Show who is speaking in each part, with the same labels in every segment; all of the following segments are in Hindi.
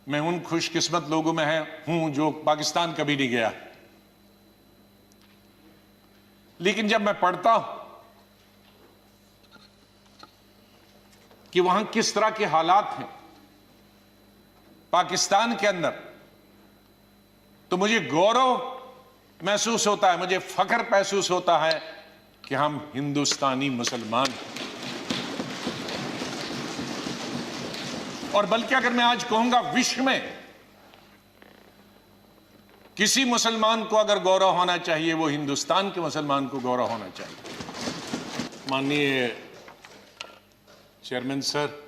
Speaker 1: मैं उन खुशकिस्मत लोगों में हूं जो पाकिस्तान कभी नहीं गया। लेकिन जब मैं पढ़ता हूं कि वहां किस तरह के हालात हैं पाकिस्तान के अंदर, तो मुझे गौरव महसूस होता है, मुझे फख्र महसूस होता है कि हम हिंदुस्तानी मुसलमान हैं। और बल्कि अगर मैं आज कहूंगा विश्व में किसी मुसलमान को अगर गौरव होना चाहिए, वो हिंदुस्तान के मुसलमान को गौरव होना चाहिए। माननीय चेयरमैन सर,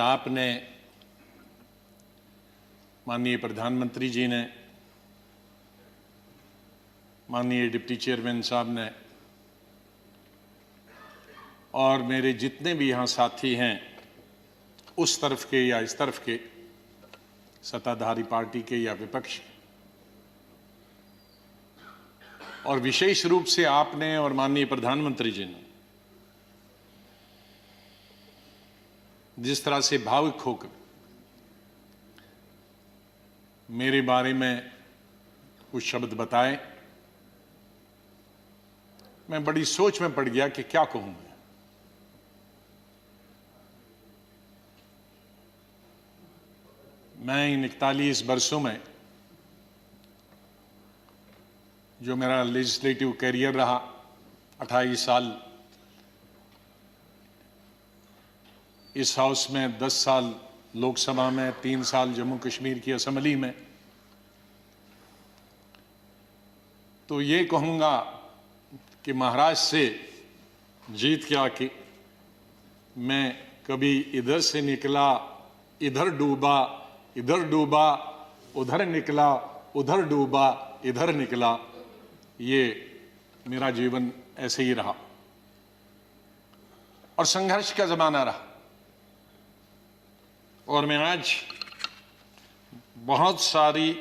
Speaker 1: आपने, माननीय प्रधानमंत्री जी ने, माननीय डिप्टी चेयरमैन साहब ने, और मेरे जितने भी यहाँ साथी हैं उस तरफ के या इस तरफ के, सत्ताधारी पार्टी के या विपक्ष के, और विशेष रूप से आपने और माननीय प्रधानमंत्री जी ने जिस तरह से भावुक होकर मेरे बारे में कुछ शब्द बताए, मैं बड़ी सोच में पड़ गया कि क्या कहूं। मैं इन 41 वर्षों में जो मेरा लेजिस्लेटिव कैरियर रहा, 28 साल इस हाउस में, 10 साल लोकसभा में, 3 साल जम्मू कश्मीर की असेंबली में, तो ये कहूंगा कि महाराष्ट्र से जीत के आके मैं कभी इधर से निकला, इधर डूबा, इधर डूबा, उधर निकला, उधर डूबा, इधर निकला, ये मेरा जीवन ऐसे ही रहा और संघर्ष का जमाना रहा। और मैं आज बहुत सारी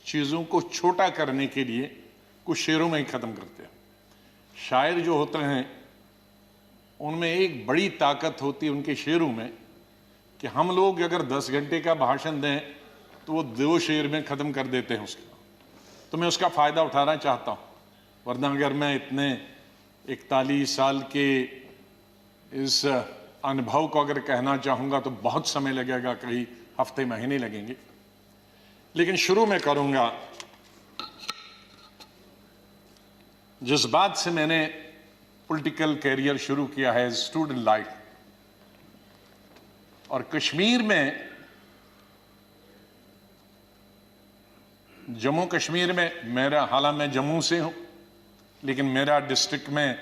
Speaker 1: चीजों को छोटा करने के लिए कुछ शेरों में ही खत्म करते हैं। शायर जो होते हैं उनमें एक बड़ी ताकत होती है उनके शेरों में कि हम लोग अगर 10 घंटे का भाषण दें तो वो 2 शेर में खत्म कर देते हैं उसका। तो मैं उसका फायदा उठाना चाहता हूं, वरना अगर मैं इतने 41 साल के इस अनुभव को अगर कहना चाहूंगा तो बहुत समय लगेगा, कई हफ्ते महीने लगेंगे। लेकिन शुरू में करूंगा जिस बात से मैंने पॉलिटिकल कैरियर शुरू किया है, स्टूडेंट लाइफ। और कश्मीर में, जम्मू कश्मीर में मेरा, हालांकि मैं जम्मू से हूं लेकिन मेरा डिस्ट्रिक्ट में,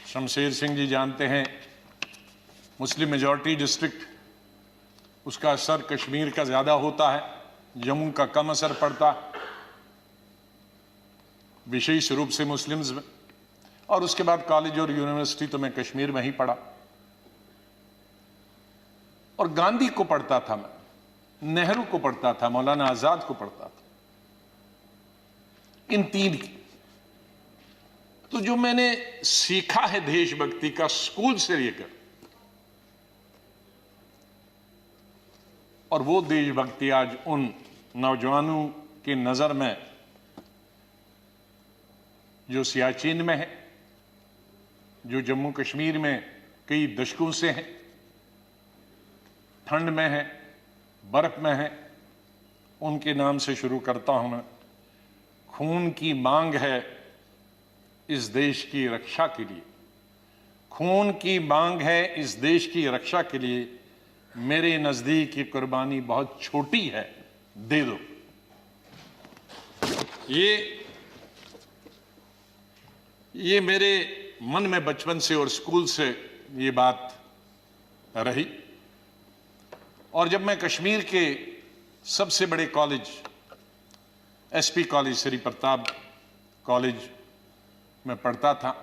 Speaker 1: शमशेर सिंह जी जानते हैं, मुस्लिम मेजॉरिटी डिस्ट्रिक्ट, उसका असर कश्मीर का ज्यादा होता है, जम्मू का कम असर पड़ता है, विशेष रूप से मुस्लिम्स में। और उसके बाद कॉलेज और यूनिवर्सिटी तो मैं कश्मीर में ही पढ़ा। और गांधी को पढ़ता था मैं, नेहरू को पढ़ता था, मौलाना आजाद को पढ़ता था, इन 3 की। तो जो मैंने सीखा है देशभक्ति का स्कूल से लेकर, और वो देशभक्ति आज उन नौजवानों की नजर में जो सियाचिन में है, जो जम्मू कश्मीर में कई दशकों से है, ठंड में है, बर्फ में है, उनके नाम से शुरू करता हूं मैं। खून की मांग है इस देश की रक्षा के लिए, खून की मांग है इस देश की रक्षा के लिए, मेरे नजदीक ये कुर्बानी बहुत छोटी है, दे दो। ये मेरे मन में बचपन से और स्कूल से ये बात रही। और जब मैं कश्मीर के सबसे बड़े college, SP college, Shri Pratap college में पढ़ता था,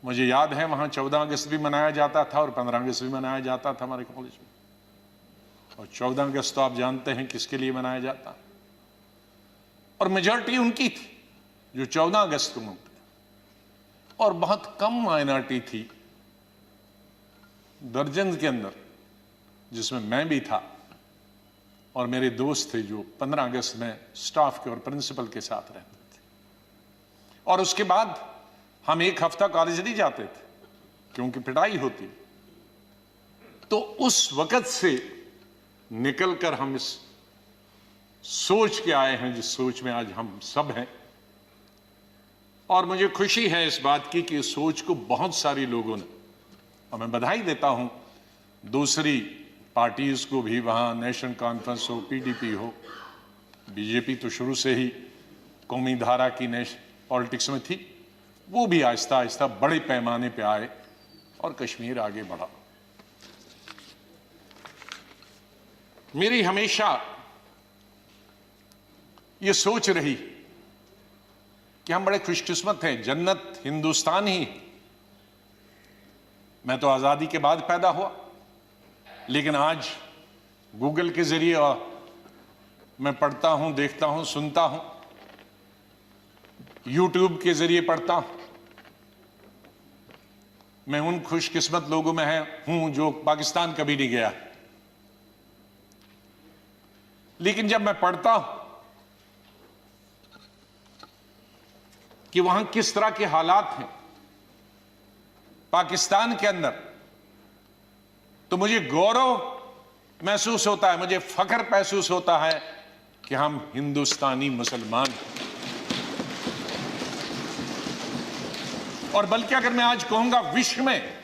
Speaker 1: मुझे याद है वहां 14 अगस्त भी मनाया जाता था और 15 अगस्त भी मनाया जाता था हमारे कॉलेज में। और 14 अगस्त तो आप जानते हैं किसके लिए मनाया जाता, और मेजॉरिटी उनकी थी जो 14 अगस्त को मनते, और बहुत कम माइनॉरिटी थी दर्जन के अंदर, जिसमें मैं भी था और मेरे दोस्त थे, जो 15 अगस्त में स्टाफ के और प्रिंसिपल के साथ रहते थे। और उसके बाद हम एक हफ्ता कॉलेज नहीं जाते थे क्योंकि पिटाई होती। तो उस वक्त से निकलकर हम इस सोच के आए हैं जिस सोच में आज हम सब हैं। और मुझे खुशी है इस बात की कि इस सोच को बहुत सारे लोगों ने, और मैं बधाई देता हूं दूसरी पार्टीज को भी, वहां नेशनल कॉन्फ्रेंस हो, पीडीपी हो, बीजेपी तो शुरू से ही कौमी धारा की पॉलिटिक्स में थी, वो भी आहिस्ता आहिस्ता बड़े पैमाने पे आए और कश्मीर आगे बढ़ा। मेरी हमेशा ये सोच रही कि हम बड़े खुशकिस्मत हैं, जन्नत हिंदुस्तान ही। मैं तो आजादी के बाद पैदा हुआ, लेकिन आज गूगल के जरिए मैं पढ़ता हूं, देखता हूं, सुनता हूं, यूट्यूब के जरिए पढ़ता हूं। मैं उन खुशकिस्मत लोगों में हूं जो पाकिस्तान कभी नहीं गया। लेकिन जब मैं पढ़ता हूं कि वहां किस तरह के हालात हैं पाकिस्तान के अंदर, तो मुझे गौरव महसूस होता है, मुझे फख्र महसूस होता है कि हम हिंदुस्तानी मुसलमान हैं। और बल्कि अगर मैं आज कहूंगा विश्व में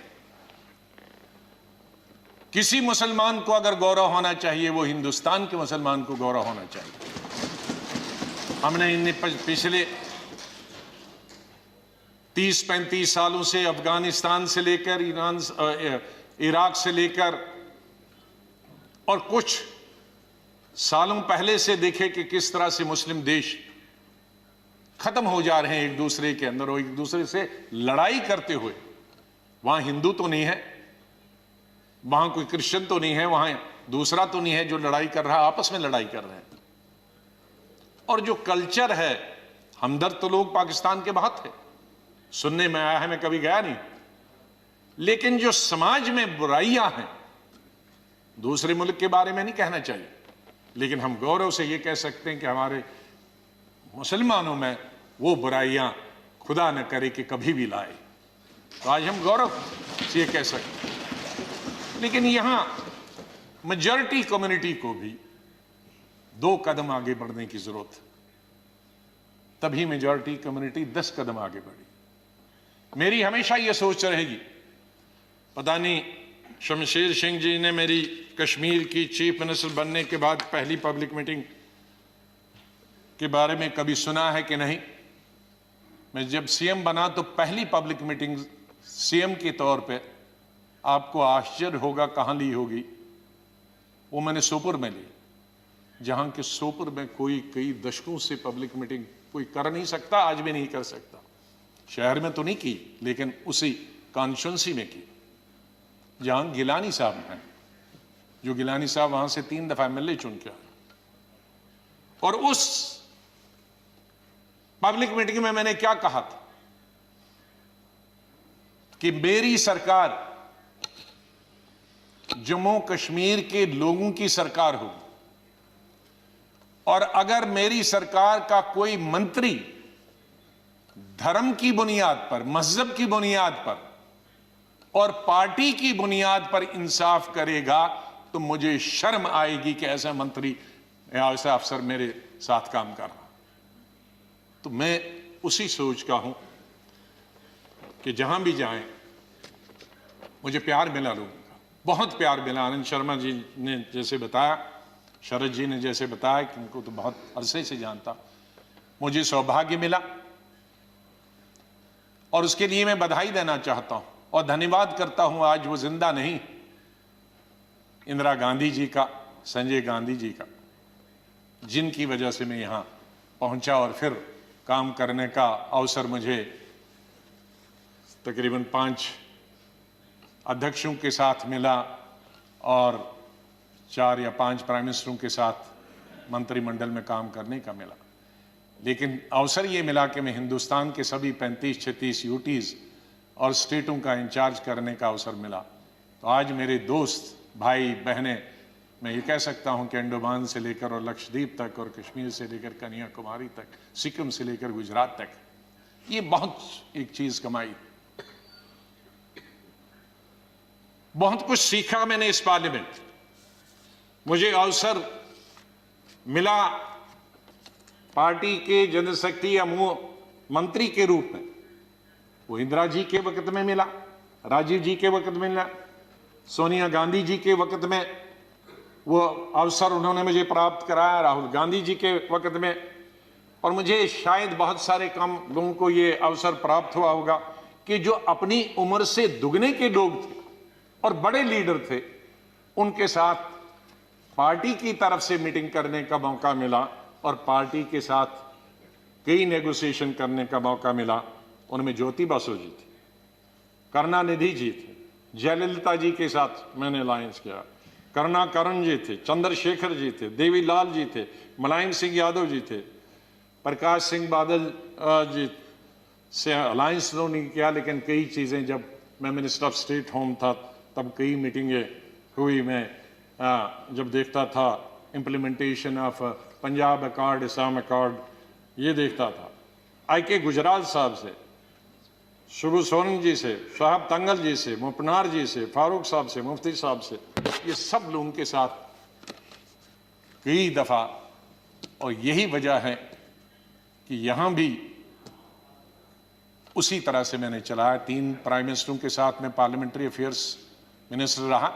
Speaker 1: किसी मुसलमान को अगर गौरव होना चाहिए, वो हिंदुस्तान के मुसलमान को गौरव होना चाहिए। हमने इन पिछले 30-35 सालों से अफगानिस्तान से लेकर इराक से लेकर और कुछ सालों पहले से देखे कि किस तरह से मुस्लिम देश खत्म हो जा रहे हैं एक दूसरे के अंदर और एक दूसरे से लड़ाई करते हुए। वहां हिंदू तो नहीं है, वहां कोई क्रिश्चियन तो नहीं है, वहां दूसरा तो नहीं है जो लड़ाई कर रहा, आपस में लड़ाई कर रहे हैं। और जो कल्चर है, हमदर्द तो लोग पाकिस्तान के बहुत थे, सुनने में आया है, मैं कभी गया नहीं। लेकिन जो समाज में बुराइयां हैं, दूसरे मुल्क के बारे में नहीं कहना चाहिए, लेकिन हम गौरव से ये कह सकते हैं कि हमारे मुसलमानों में वो बुराइयां खुदा न करे कि कभी भी लाए। तो आज हम गौरव से ये कह सकते हैं। लेकिन यहां मेजॉरिटी कम्युनिटी को भी 2 कदम आगे बढ़ने की जरूरत है, तभी मेजॉरिटी कम्युनिटी 10 कदम आगे बढ़ी। मेरी हमेशा यह सोच रहेगी, पता नहीं शमशेर सिंह जी ने मेरी कश्मीर की चीफ मिनिस्टर बनने के बाद पहली पब्लिक मीटिंग के बारे में कभी सुना है कि नहीं। मैं जब सीएम बना तो पहली पब्लिक मीटिंग सीएम के तौर पे, आपको आश्चर्य होगा कहां ली होगी, वो मैंने सोपुर में ली, जहां के सोपुर में कोई कई दशकों से पब्लिक मीटिंग कोई कर नहीं सकता, आज भी नहीं कर सकता। शहर में तो नहीं की, लेकिन उसी कॉन्स्टिट्यूंसी में की जहां गिलानी साहब हैं, जो गिलानी साहब वहां से 3 दफा एमएलए चुन के आए। और उस पब्लिक मीटिंग में मैंने क्या कहा था कि मेरी सरकार जम्मू कश्मीर के लोगों की सरकार होगी, और अगर मेरी सरकार का कोई मंत्री धर्म की बुनियाद पर, मजहब की बुनियाद पर और पार्टी की बुनियाद पर इंसाफ करेगा तो मुझे शर्म आएगी कि ऐसा मंत्री या ऐसा अफसर मेरे साथ काम कर रहा। तो मैं उसी सोच का हूं कि जहां भी जाएं मुझे प्यार मिला लोगों का, बहुत प्यार मिला। आनंद शर्मा जी ने जैसे बताया, शरद जी ने जैसे बताया कि उनको तो बहुत अरसे से जानता, मुझे सौभाग्य मिला और उसके लिए मैं बधाई देना चाहता हूं और धन्यवाद करता हूं। आज वो जिंदा नहीं, इंदिरा गांधी जी का, संजय गांधी जी का, जिनकी वजह से मैं यहां पहुंचा और फिर काम करने का अवसर मुझे तकरीबन 5 अध्यक्षों के साथ मिला और 4 या 5 प्राइम मिनिस्टरों के साथ मंत्रिमंडल में काम करने का मिला। लेकिन अवसर ये मिला कि मैं हिंदुस्तान के सभी 35-36 यूटीज और स्टेटों का इंचार्ज करने का अवसर मिला। तो आज मेरे दोस्त भाई बहनें, मैं ये कह सकता हूं कि अंडमान से लेकर और लक्षद्वीप तक और कश्मीर से लेकर कन्याकुमारी तक, सिक्किम से लेकर गुजरात तक, ये बहुत एक चीज कमाई, बहुत कुछ सीखा मैंने इस पार्लियामेंट। मुझे अवसर मिला पार्टी के जनशक्ति या मंत्री के रूप में, वो इंदिरा जी के वक्त में मिला, राजीव जी के वक्त में मिला, सोनिया गांधी जी के वक्त में वो अवसर उन्होंने मुझे प्राप्त कराया, राहुल गांधी जी के वक्त में, और मुझे शायद बहुत सारे कम लोगों को ये अवसर प्राप्त हुआ होगा कि जो अपनी उम्र से दुगने के लोग थे और बड़े लीडर थे, उनके साथ पार्टी की तरफ से मीटिंग करने का मौका मिला और पार्टी के साथ कई नेगोशिएशन करने का मौका मिला। उनमें ज्योति बासु जी थी, करुणानिधि जी थे, जयललिता जी के साथ मैंने अलायंस किया, करुणाकरण जी थे, चंद्रशेखर जी थे, देवीलाल जी थे, मुलायम सिंह यादव जी थे, प्रकाश सिंह बादल जी से अलायंस तो नहीं किया, लेकिन कई चीज़ें, जब मैं मिनिस्टर ऑफ स्टेट होम था तब कई मीटिंगें हुई। मैं जब देखता था implementation of Punjab accord, Assam accord, ये देखता था। IK गुजराल साहब से, शुभू सोरेन जी से, शहाब तंगल जी से, मुपनार जी से, फारूक साहब से, मुफ्ती साहब से, ये सब लोगों के साथ कई दफ़ा, और यही वजह है कि यहाँ भी उसी तरह से मैंने चलाया। 3 प्राइम मिनिस्टरों के साथ मैं पार्लियामेंट्री अफेयर्स मिनिस्टर रहा,